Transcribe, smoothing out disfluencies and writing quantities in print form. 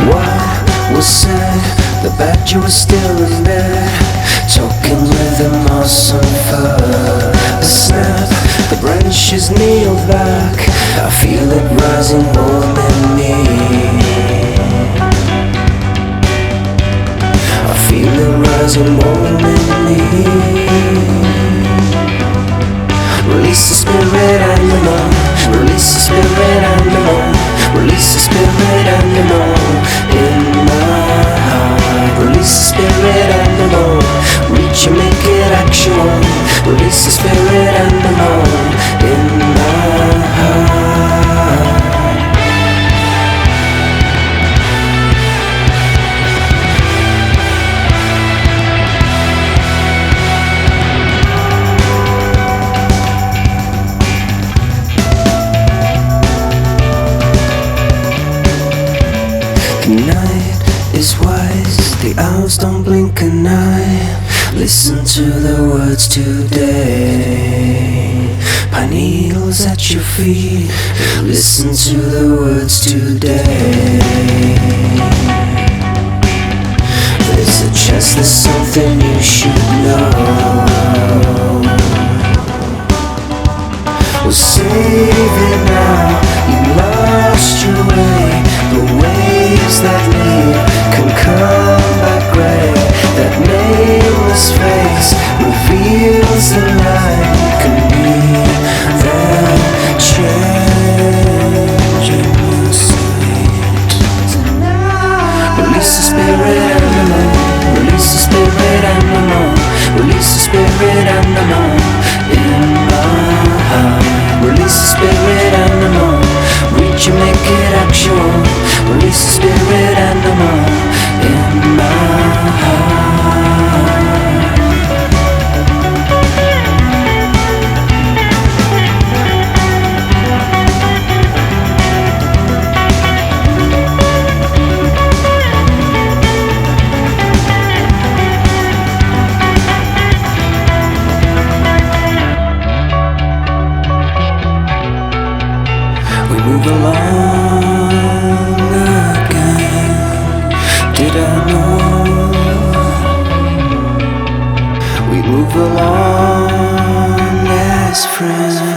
What was said? The badger was still in bed, talking with him awesome fur. The snap, the branches kneel back, I feel it rising warm in me. I feel it rising warm in me. Release the spirit animal, release the spirit animal, release the spirit animal in my heart. Release the spirit animal, reach and make it actual. Release the spirit animal in my heart. The night is wise, the owls don't blink an eye. Listen to the words today. Pine needles at your feet, listen to the words today. There's a chance there's something you should know. Well, save it now, you lost your way. The waves that leave can come back gray. That nameless face reveals the light. You can be that change in your sight. Release the spirit animal, release the spirit animal, release the spirit animal in my heart. Release the spirit animal, reach and make it actual. Release the spirit animal in my heart. We move along again. Did I know? We move along as friends.